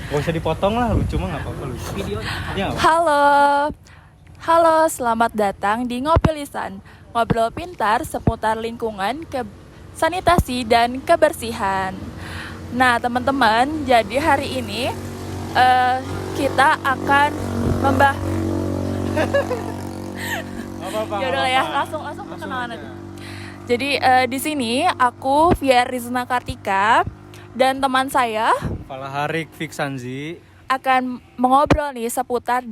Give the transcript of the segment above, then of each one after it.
Gak usah dipotong lah, lucu mah nggak apa-apa lucu. Videonya. Halo, selamat datang di Ngopi Lisan. Ngobrol pintar seputar lingkungan, sanitasi dan kebersihan. Nah, teman-teman, jadi hari ini kita akan Ya udah lah ya, langsung perkenalan aja. Jadi di sini aku Via Rizna Kartika dan teman saya Falaharik Fiksanzi akan mengobrol nih seputar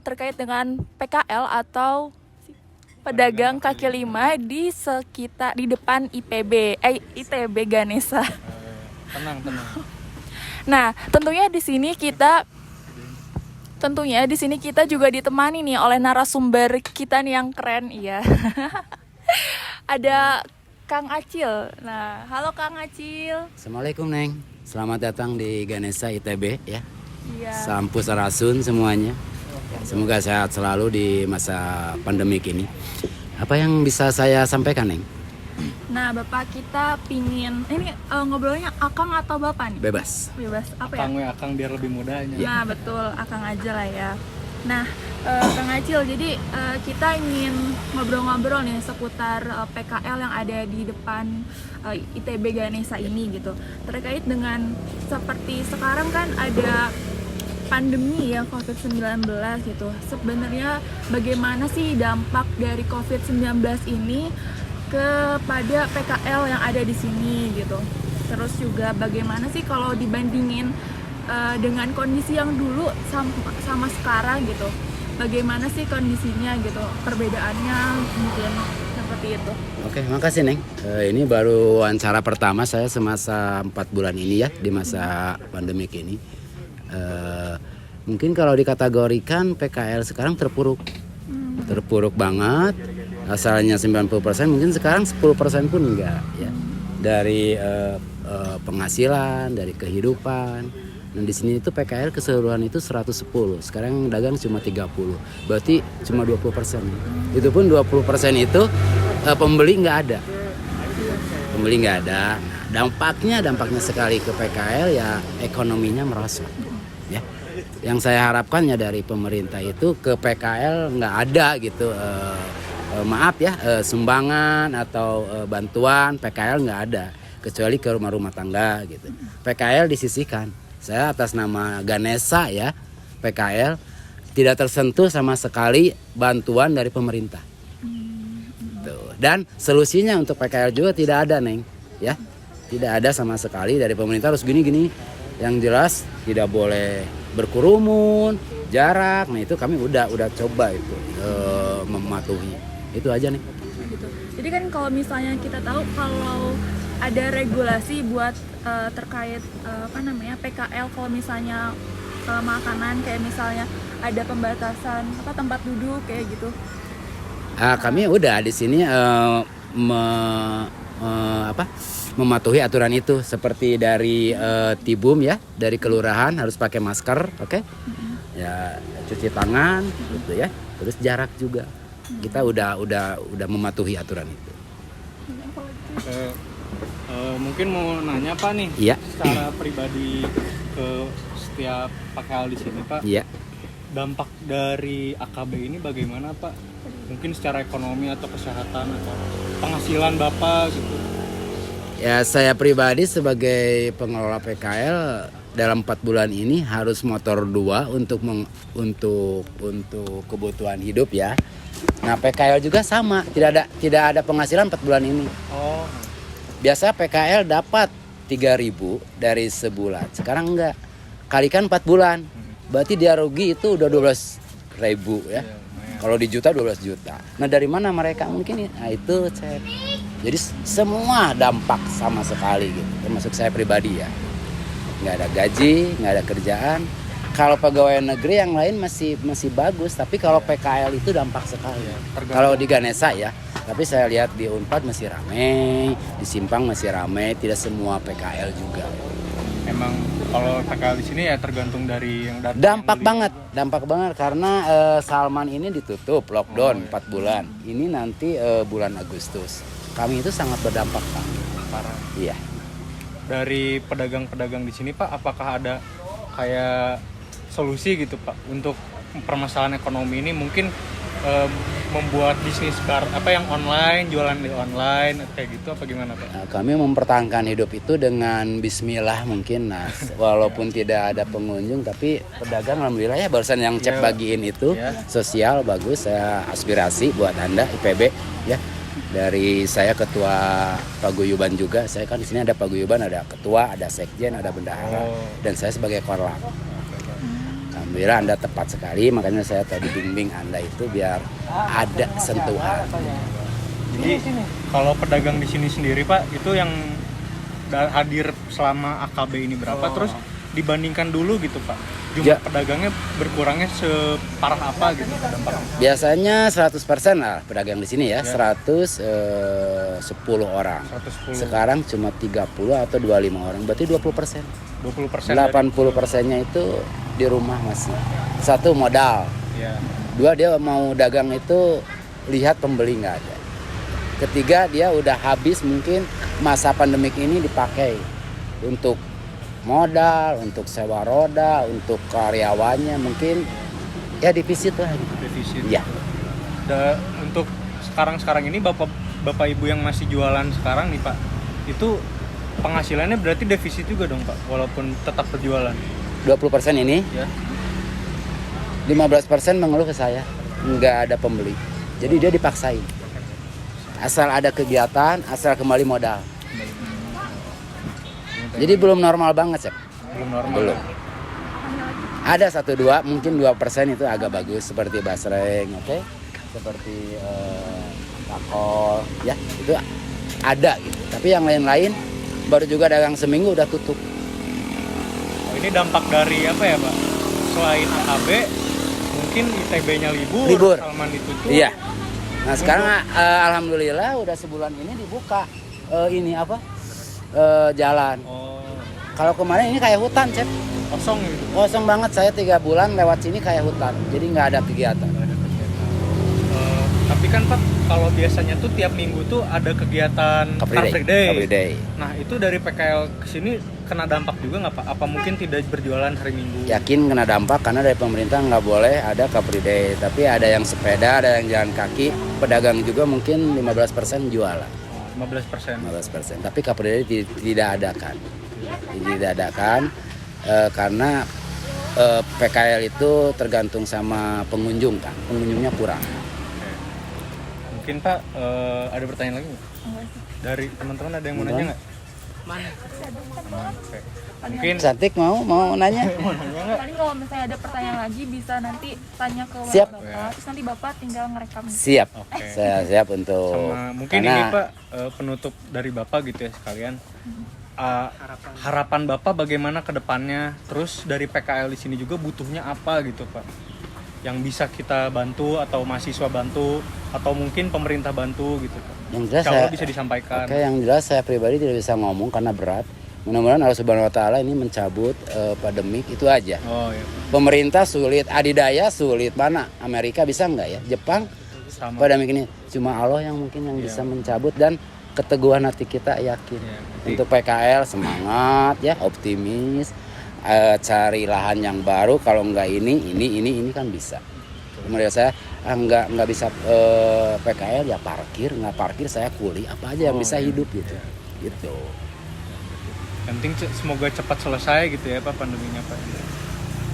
terkait dengan PKL atau pedagang kaki lima di depan ITB Ganesha. Tenang. Nah, tentunya di sini kita juga ditemani nih oleh narasumber kita nih yang keren, iya. Ada Kang Acil. Nah, halo Kang Acil. Assalamualaikum Neng. Selamat datang di Ganesha ITB ya. Iya. Sampurasun semuanya. Semoga sehat selalu di masa pandemik ini. Apa yang bisa saya sampaikan Neng? Nah, Bapak, kita pingin ini ngobrolnya Akang atau Bapak nih? Bebas. Apa ya? Akang biar lebih mudanya. Nah, betul, Akang aja lah ya. Nah, Kang Acil, jadi kita ingin ngobrol-ngobrol nih seputar PKL yang ada di depan ITB Ganesha ini gitu. Terkait dengan seperti sekarang kan ada pandemi ya COVID-19 gitu. Sebenarnya bagaimana sih dampak dari COVID-19 ini kepada PKL yang ada di sini gitu. Terus juga bagaimana sih kalau dibandingin dengan kondisi yang dulu sama sekarang gitu, bagaimana sih kondisinya gitu, perbedaannya mungkin seperti itu. Oke, makasih Neng. Ini baru wawancara pertama saya semasa 4 bulan ini ya, di masa pandemik ini. Mungkin kalau dikategorikan PKL sekarang terpuruk banget. Asalnya 90%, mungkin sekarang 10% pun enggak ya. Dari penghasilan, dari kehidupan. Dan di sini itu PKL keseluruhan itu 110. Sekarang dagang cuma 30. Berarti cuma 20%. Itu pun 20% itu pembeli nggak ada. Nah, dampaknya sekali ke PKL ya ekonominya merosot. Ya. Yang saya harapkan ya dari pemerintah itu ke PKL nggak ada gitu. Sumbangan atau bantuan PKL nggak ada, kecuali ke rumah-rumah tangga gitu. PKL disisihkan. Saya atas nama Ganesha ya, PKL tidak tersentuh sama sekali bantuan dari pemerintah. Tuh. Dan solusinya untuk PKL juga tidak ada Neng, ya, tidak ada sama sekali dari pemerintah. Harus gini. Yang jelas tidak boleh berkerumun, jarak. Nah itu kami udah coba itu mematuhi. Itu aja nih. Gitu. Jadi kan kalau misalnya kita tahu kalau ada regulasi buat terkait PKL, kalau misalnya makanan kayak misalnya ada pembatasan tempat duduk kayak gitu. Kami udah di sini mematuhi aturan itu seperti dari Tibum ya, dari kelurahan harus pakai masker, oke? Ya cuci tangan gitu ya, terus jarak juga. Kita udah mematuhi aturan itu. Mungkin mau nanya Pak nih, Iya. Secara pribadi ke setiap PKL di sini Pak, Iya. dampak dari AKB ini bagaimana Pak? Mungkin secara ekonomi atau kesehatan atau penghasilan Bapak gitu. Ya saya pribadi sebagai pengelola PKL dalam 4 bulan ini harus motor 2 untuk kebutuhan hidup ya. Nah PKL juga sama, tidak ada penghasilan 4 bulan ini. Oh. Biasa PKL dapat 3.000 dari sebulan, sekarang enggak. Kalikan 4 bulan, berarti dia rugi itu udah 12.000 ya. Kalau di juta 12 juta. Nah dari mana mereka mungkin? Nah itu cek. Jadi semua dampak sama sekali gitu, termasuk saya pribadi ya. Nggak ada gaji, nggak ada kerjaan. Kalau pegawai negeri yang lain masih bagus, tapi kalau PKL itu dampak sekali. Kalau di Ganesha ya, tapi saya lihat di Unpad masih ramai, di Simpang masih ramai, tidak semua PKL juga. Emang kalau PKL di sini ya tergantung dari yang datang. Dampak banget karena Salman ini ditutup, lockdown 4 bulan. Ini nanti bulan Agustus. Kami itu sangat berdampak Pak. Parah. Iya. dari pedagang-pedagang di sini Pak, apakah ada kayak solusi gitu Pak untuk permasalahan ekonomi ini, mungkin membuat bisnis yang online, jualan di online kayak gitu apa gimana Pak? Nah, kami mempertahankan hidup itu dengan bismillah mungkin. Nah, walaupun tidak ada pengunjung tapi pedagang alhamdulillah ya, barusan yang cek bagiin itu sosial bagus. Saya aspirasi buat Anda IPB ya. Dari saya ketua paguyuban juga. Saya kan di sini ada paguyuban, ada ketua, ada sekjen, ada bendahara dan saya sebagai korlap. Alhamdulillah Anda tepat sekali, makanya saya tadi bimbing Anda itu biar ada sentuhan. Jadi kalau pedagang di sini sendiri Pak, itu yang hadir selama AKB ini berapa? Terus dibandingkan dulu gitu Pak, jumlah pedagangnya berkurangnya separah apa gitu dampaknya? Biasanya 100% lah pedagang di sini ya, 110 orang. 110. Sekarang cuma 30 atau 25 orang, berarti 20%. 20%. 80%-nya itu di rumah masih. Satu modal. Ya. Dua dia mau dagang itu lihat pembeli nggak ada. Ketiga dia udah habis mungkin masa pandemik ini dipakai untuk modal, untuk sewa roda, untuk karyawannya mungkin ya defisit lah. Defisit. Ya. Untuk sekarang ini bapak ibu yang masih jualan sekarang nih Pak, itu penghasilannya berarti defisit juga dong Pak, walaupun tetap berjualan. 20% ini, Ya. 15% mengeluh ke saya, nggak ada pembeli. Jadi dia dipaksain. Asal ada kegiatan, asal kembali modal. Jadi belum normal banget, Cep. Belum normal. Belum. Ada 1-2, mungkin 2% itu agak bagus seperti basreng, oke? Seperti takol, ya itu ada gitu. Tapi yang lain-lain baru juga dagang seminggu udah tutup. Ini dampak dari apa ya Pak? Selain AKB, mungkin ITB-nya libur. Salman ditutup. Iya. Nah sekarang alhamdulillah udah sebulan ini dibuka jalan. Kalau kemarin ini kayak hutan, Cep. Kosong gitu. Kosong banget, saya 3 bulan lewat sini kayak hutan. Jadi nggak ada kegiatan. Tapi kan Pak, kalau biasanya tuh tiap minggu tuh ada kegiatan Car Free Day. Nah itu dari PKL ke sini kena dampak juga nggak Pak? Apa mungkin tidak berjualan hari Minggu? Yakin kena dampak karena dari pemerintah nggak boleh ada Car Free Day. Tapi ada yang sepeda, ada yang jalan kaki. Pedagang juga mungkin 15% jualan. 15%. 15%. Tapi Car Free Day tidak adakan. Tidak adakan karena PKL itu tergantung sama pengunjung kan. Pengunjungnya kurang. Mungkin Pak ada pertanyaan lagi nggak? Dari teman-teman ada yang mau nanya nggak? Mana? Oke. Mungkin Cantik mau nanya? mau nanya nggak? Paling kalau misalnya ada pertanyaan lagi bisa nanti tanya ke Siap. Bapak, terus nanti Bapak tinggal ngerekam. Siap. Oke. Saya siap untuk. Sama mungkin ini Pak penutup dari Bapak gitu ya sekalian. Harapan Bapak bagaimana ke depannya? Terus dari PKL di sini juga butuhnya apa gitu Pak? Yang bisa kita bantu atau mahasiswa bantu atau mungkin pemerintah bantu gitu Pak. Yang jelas Insya Allah saya bisa disampaikan. Oke, yang jelas saya pribadi tidak bisa ngomong karena berat. Mudah-mudahan Allah Subhanahu wa taala ini mencabut pandemik itu aja. Oh iya. Pemerintah sulit, adidaya sulit. Mana Amerika bisa nggak ya? Jepang Sama. pandemik ini cuma Allah yang mungkin yang bisa mencabut dan keteguhan hati kita yakin. Untuk PKL semangat ya, optimis. Cari lahan yang baru, kalau nggak ini kan bisa. Menurut saya nggak bisa PKL ya parkir, nggak parkir saya kuli apa aja yang bisa hidup gitu. Yang penting semoga cepat selesai gitu ya Pak pandeminya Pak.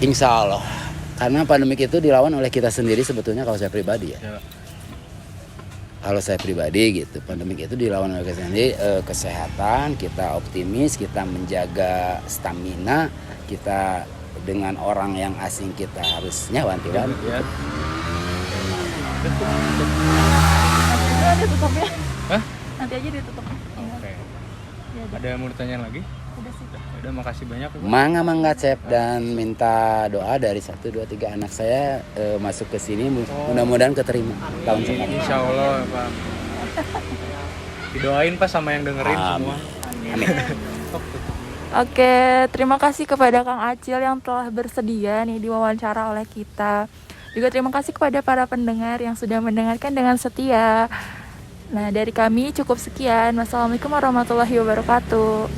Insya Allah, karena pandemik itu dilawan oleh kita sendiri sebetulnya kalau saya pribadi ya. Kalau saya pribadi gitu, pandemik itu dilawan oleh kita sendiri. Kesehatan kita optimis, kita menjaga stamina kita dengan orang yang asing kita harusnya wanti-wanti. Ya. Nanti aja ditutupnya. Hah? Nanti aja ditutupnya. Oke. Ya, udah. Ada yang mau ditanya lagi? Udah sih. Udah makasih banyak Pak. Mangga Cep, dan minta doa dari 1, 2, 3 anak saya masuk ke sini mudah-mudahan keterima tahun depan. Insya Allah Pak. Didoain Pak sama yang dengerin semua. Amin. Oke, terima kasih kepada Kang Acil yang telah bersedia nih diwawancara oleh kita. Juga terima kasih kepada para pendengar yang sudah mendengarkan dengan setia. Nah, dari kami cukup sekian. Wassalamualaikum warahmatullahi wabarakatuh.